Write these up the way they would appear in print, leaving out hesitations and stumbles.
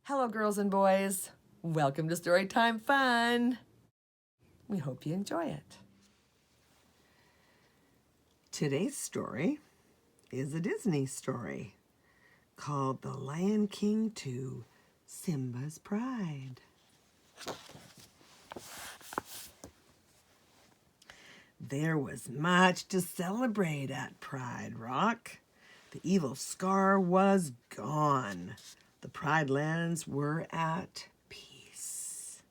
Hello, girls and boys. Welcome to Storytime Fun. We hope you enjoy it. Today's story is a Disney story called The Lion King 2, Simba's Pride. There was much to celebrate at Pride Rock. The evil scar was gone. The Pride Lands were at peace.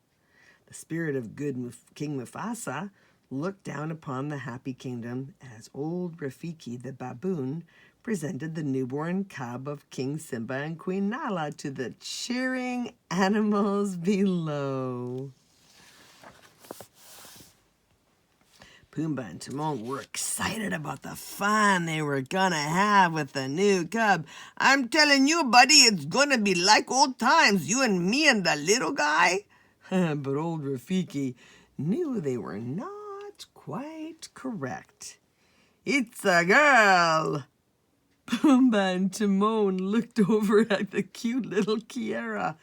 The spirit of good King Mufasa looked down upon the happy kingdom as old Rafiki the baboon presented the newborn cub of King Simba and Queen Nala to the cheering animals below. Pumbaa and Timon were excited about the fun they were gonna have with the new cub. "I'm telling you, buddy, it's gonna be like old times, you and me and the little guy." But old Rafiki knew they were not quite correct. "It's a girl." Pumbaa and Timon looked over at the cute little Kiara.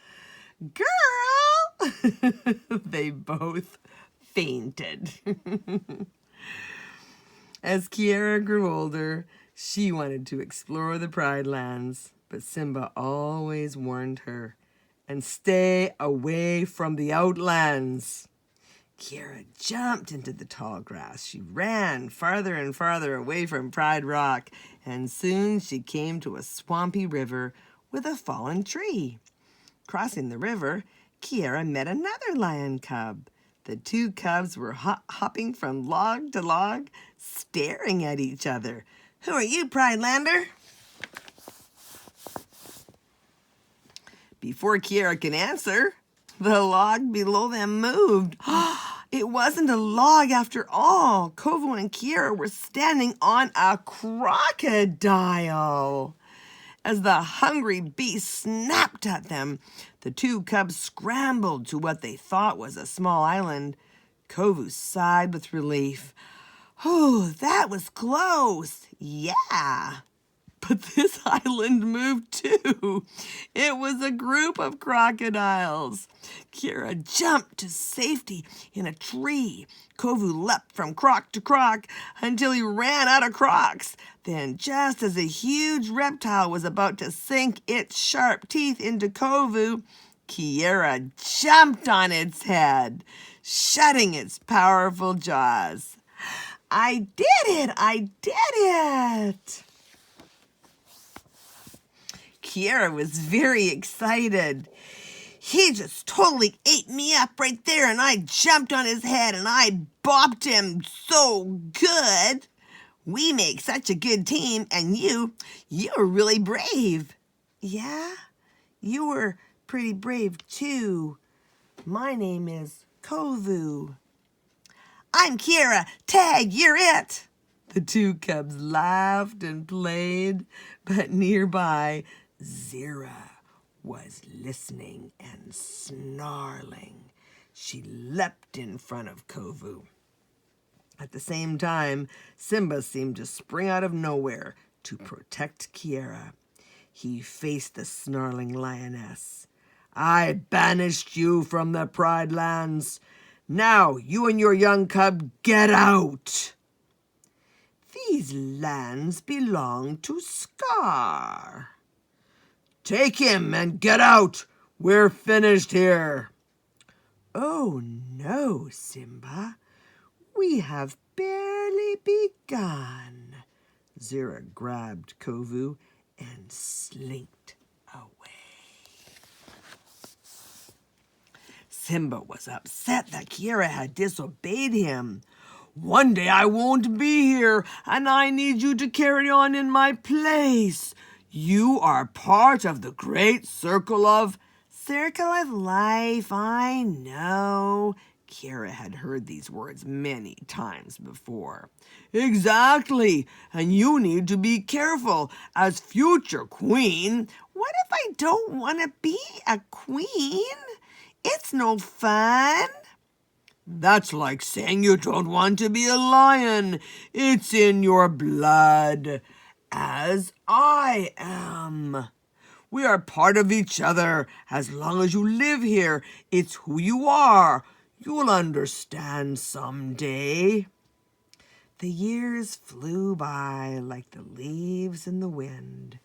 "Girl!" They both fainted. As Kiara grew older, she wanted to explore the Pride Lands, but Simba always warned her, "And stay away from the Outlands." Kiara jumped into the tall grass. She ran farther and farther away from Pride Rock, and soon she came to a swampy river with a fallen tree. Crossing the river, Kiara met another lion cub. The two cubs were hopping from log to log, staring at each other. "Who are you, Pridelander?" Before Kiara could answer, the log below them moved. It wasn't a log after all. Kovu and Kiara were standing on a crocodile. As the hungry beast snapped at them, the two cubs scrambled to what they thought was a small island. Kovu sighed with relief. "Oh, that was close. Yeah." But this island moved too. It was a group of crocodiles. Kiara jumped to safety in a tree. Kovu leapt from croc to croc until he ran out of crocs. Then, just as a huge reptile was about to sink its sharp teeth into Kovu, Kiara jumped on its head, shutting its powerful jaws. "I did it! I did it!" Kiara was very excited. "He just totally ate me up right there, and I jumped on his head and I bopped him so good. We make such a good team, and you were really brave." "Yeah, you were pretty brave too. My name is Kovu." "I'm Kiara. Tag, you're it." The two cubs laughed and played, but nearby, Zira was listening and snarling. She leapt in front of Kovu. At the same time, Simba seemed to spring out of nowhere to protect Kiara. He faced the snarling lioness. "I banished you from the Pride Lands. Now you and your young cub get out." "These lands belong to Scar." "Take him and get out. We're finished here." "Oh no, Simba. We have barely begun." Zira grabbed Kovu and slinked away. Simba was upset that Kiara had disobeyed him. "One day I won't be here, and I need you to carry on in my place. You are part of the great circle of..." "Circle of life, I know." Kiara had heard these words many times before. "Exactly, and you need to be careful as future queen." "What if I don't want to be a queen? It's no fun." "That's like saying you don't want to be a lion. It's in your blood, as I am. We are part of each other. As long as you live here, it's who you are. You'll understand someday." The years flew by like the leaves in the wind.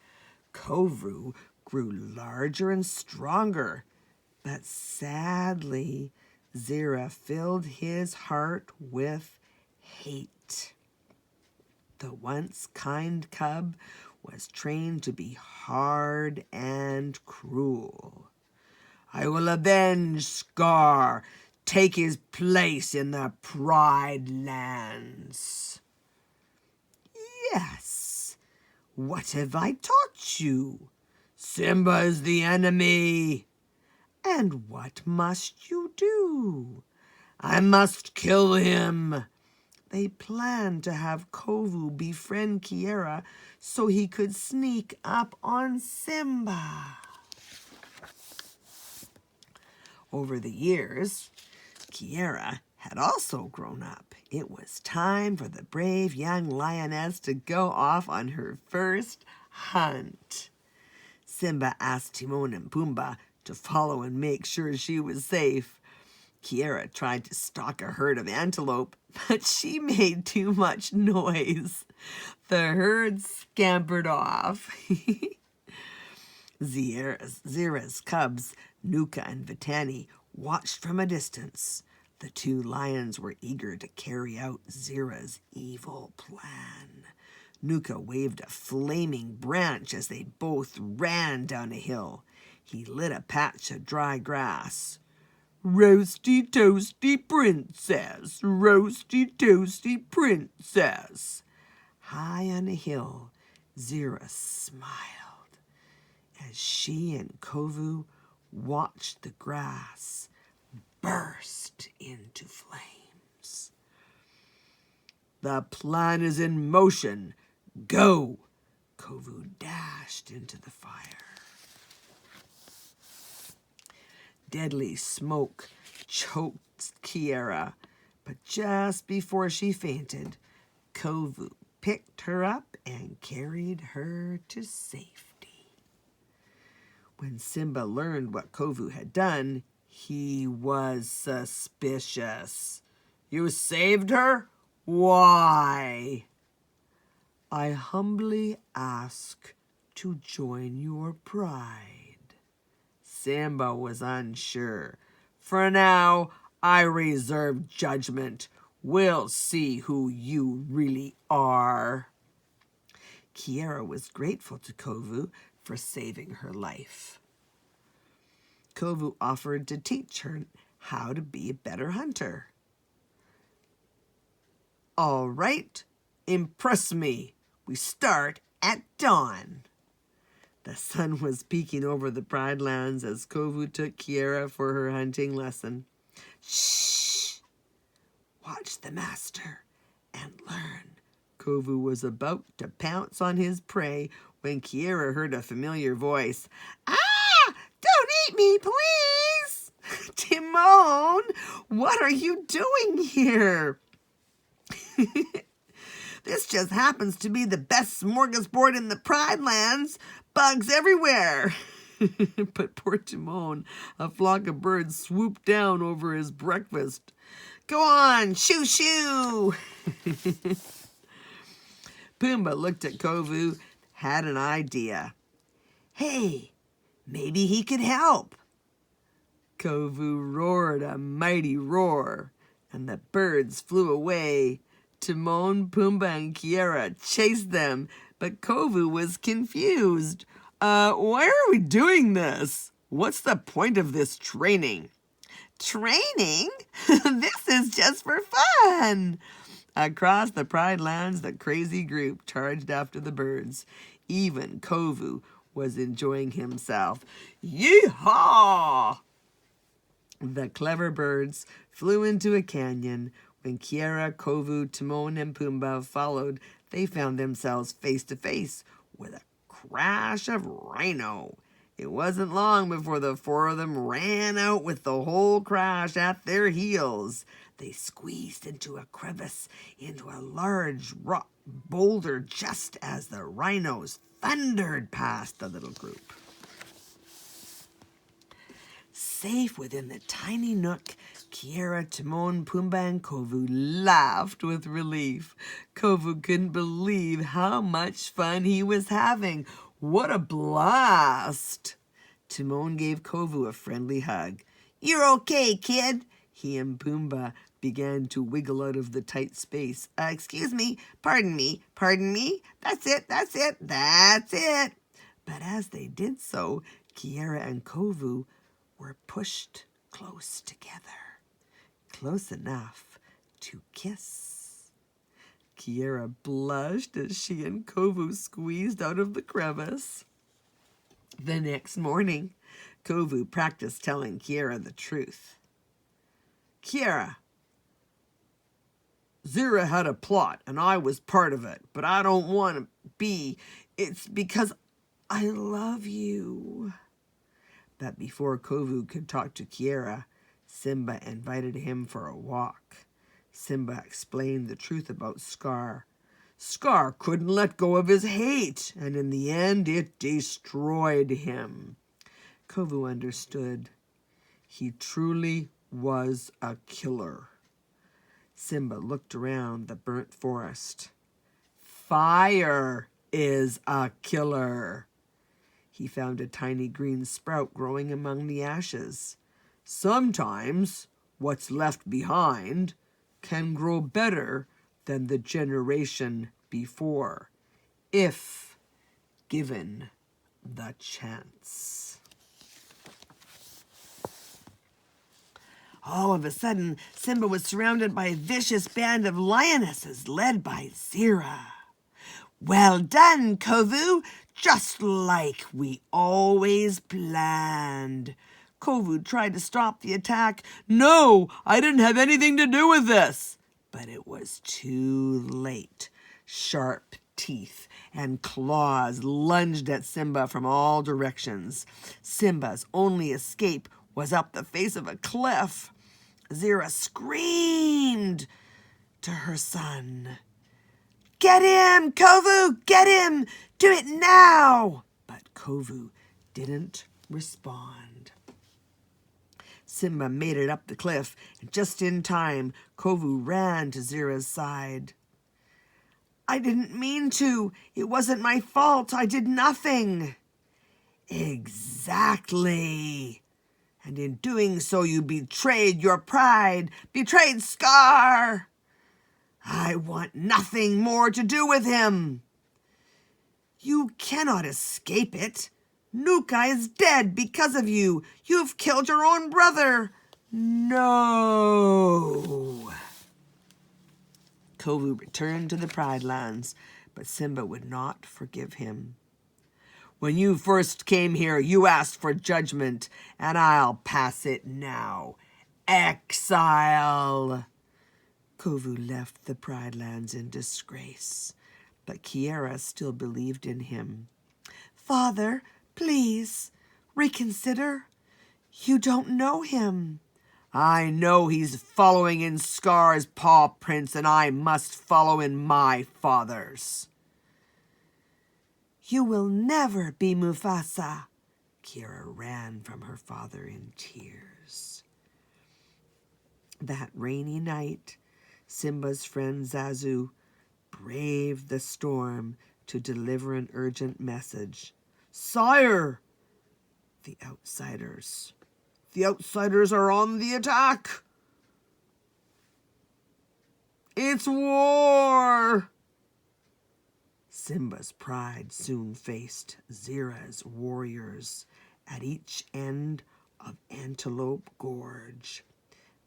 Kovu grew larger and stronger, but sadly, Zira filled his heart with hate. The once kind cub was trained to be hard and cruel. "I will avenge Scar, take his place in the Pride Lands." "Yes, what have I taught you? Simba is the enemy." "And what must you do?" "I must kill him." They planned to have Kovu befriend Kiara so he could sneak up on Simba. Over the years, Kiara had also grown up. It was time for the brave young lioness to go off on her first hunt. Simba asked Timon and Pumbaa to follow and make sure she was safe. Kiara tried to stalk a herd of antelope, but she made too much noise. The herd scampered off. Zira's cubs, Nuka and Vitani, watched from a distance. The two lions were eager to carry out Zira's evil plan. Nuka waved a flaming branch as they both ran down a hill. He lit a patch of dry grass. "Roasty toasty princess, roasty toasty princess." High on a hill, Zira smiled as she and Kovu watched the grass burst into flames. "The plan is in motion. Go!" Kovu dashed into the fire. Deadly smoke choked Kiara, but just before she fainted, Kovu picked her up and carried her to safety. When Simba learned what Kovu had done, he was suspicious. "You saved her? Why?" "I humbly ask to join your pride." Simba was unsure. "For now, I reserve judgment. We'll see who you really are." Kiara was grateful to Kovu for saving her life. Kovu offered to teach her how to be a better hunter. "All right, impress me. We start at dawn." The sun was peeking over the Pride Lands as Kovu took Kiara for her hunting lesson. "Shh! Watch the master and learn." Kovu was about to pounce on his prey when Kiara heard a familiar voice. "Ah! Don't eat me, please!" "Timon, what are you doing here?" "This just happens to be the best smorgasbord in the Pride Lands. Bugs everywhere." But poor Timon, a flock of birds swooped down over his breakfast. "Go on, shoo shoo." Pumbaa looked at Kovu, had an idea. "Hey, maybe he could help." Kovu roared a mighty roar, and the birds flew away. Timon, Pumbaa, and Kiara chased them, but Kovu was confused. Why are we doing this? What's the point of this training?" "Training? This is just for fun." Across the Pride Lands, the crazy group charged after the birds. Even Kovu was enjoying himself. "Yee-haw!" The clever birds flew into a canyon. When Kiara, Kovu, Timon, and Pumbaa followed, they found themselves face to face with a crash of rhino. It wasn't long before the four of them ran out with the whole crash at their heels. They squeezed into a crevice, into a large rock boulder just as the rhinos thundered past the little group. safe within the tiny nook, Kiara, Timon, Pumbaa, and Kovu laughed with relief. Kovu couldn't believe how much fun he was having. What a blast! Timon gave Kovu a friendly hug. "You're okay, kid." He and Pumbaa began to wiggle out of the tight space. Excuse me, pardon me. That's it. But as they did so, Kiara and Kovu were pushed close together, close enough to kiss. Kiara blushed as she and Kovu squeezed out of the crevice. The next morning, Kovu practiced telling Kiara the truth. "Kiara, Zira had a plot, and I was part of it, but I don't want to be. It's because I love you." But before Kovu could talk to Kiara, Simba invited him for a walk. Simba explained the truth about Scar. Scar couldn't let go of his hate, and in the end it destroyed him. Kovu understood. He truly was a killer. Simba looked around the burnt forest. Fire is a killer. He found a tiny green sprout growing among the ashes. Sometimes what's left behind can grow better than the generation before, if given the chance. All of a sudden, Simba was surrounded by a vicious band of lionesses led by Zira. "Well done, Kovu, just like we always planned." Kovu tried to stop the attack. "No, I didn't have anything to do with this." But it was too late. Sharp teeth and claws lunged at Simba from all directions. Simba's only escape was up the face of a cliff. Zira screamed to her son, "Get him, Kovu! Get him! Do it now!" But Kovu didn't respond. Simba made it up the cliff, and just in time, Kovu ran to Zira's side. "I didn't mean to. It wasn't my fault. I did nothing." "Exactly. And in doing so, you betrayed your pride, betrayed Scar. I want nothing more to do with him." "You cannot escape it. Nuka is dead because of you. You've killed your own brother." "No." Kovu returned to the Pride Lands, but Simba would not forgive him. "When you first came here, you asked for judgment, and I'll pass it now. Exile." Kovu left the Pride Lands in disgrace, but Kiara still believed in him. "Father, please, reconsider. You don't know him." "I know he's following in Scar's paw prints, and I must follow in my father's." "You will never be Mufasa." Kiara ran from her father in tears. That rainy night, Simba's friend Zazu braved the storm to deliver an urgent message. "Sire, the outsiders are on the attack. It's war." Simba's pride soon faced Zira's warriors at each end of Antelope Gorge.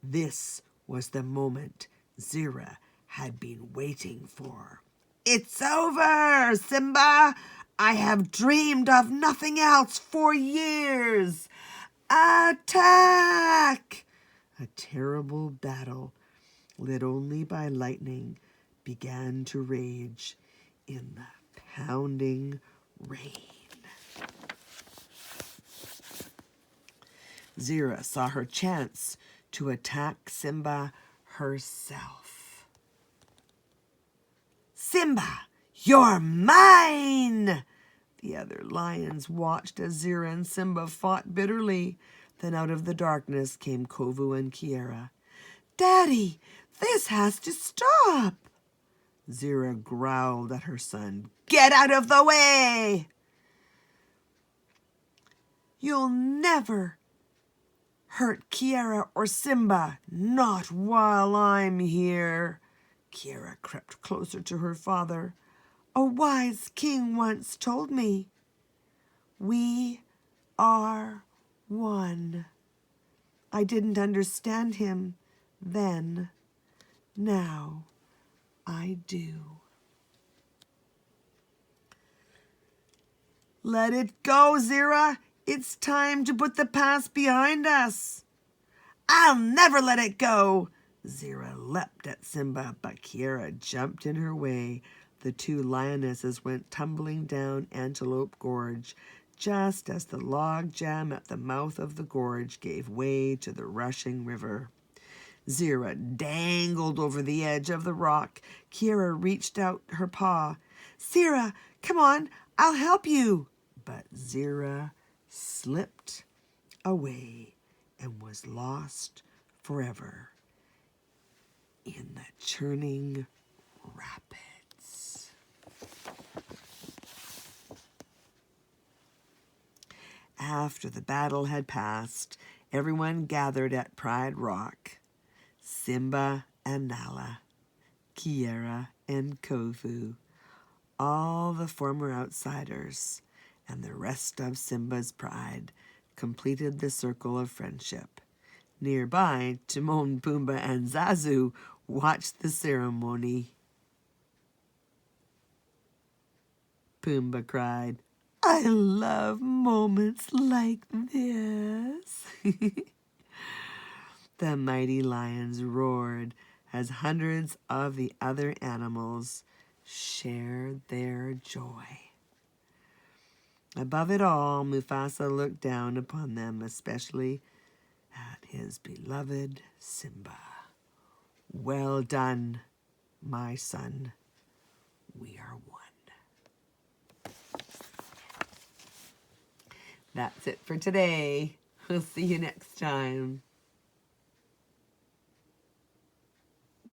This was the moment Zira had been waiting for. "It's over, Simba. I have dreamed of nothing else for years. Attack!" A terrible battle, lit only by lightning, began to rage in the pounding rain. Zira saw her chance to attack Simba herself. "Simba, you're mine!" The other lions watched as Zira and Simba fought bitterly. Then out of the darkness came Kovu and Kiara. "Daddy, this has to stop!" Zira growled at her son. "Get out of the way! You'll never hurt Kiara or Simba, not while I'm here." Kiara crept closer to her father. "A wise king once told me, we are one. I didn't understand him then. Now I do." "Let it go, Zira. It's time to put the past behind us." "I'll never let it go." Zira leapt at Simba, but Kiara jumped in her way. The two lionesses went tumbling down Antelope Gorge, just as the log jam at the mouth of the gorge gave way to the rushing river. Zira dangled over the edge of the rock. Kiara reached out her paw. "Zira, come on, I'll help you." But Zira slipped away and was lost forever in the churning rapids. After the battle had passed, everyone gathered at Pride Rock. Simba and Nala, Kiara and Kovu, all the former outsiders, and the rest of Simba's pride completed the circle of friendship. Nearby, Timon, Pumbaa, and Zazu watched the ceremony. Pumbaa cried, "I love moments like this." The mighty lions roared as hundreds of the other animals shared their joy. Above it all, Mufasa looked down upon them, especially at his beloved Simba. "Well done, my son. We are one." That's it for today. We'll see you next time.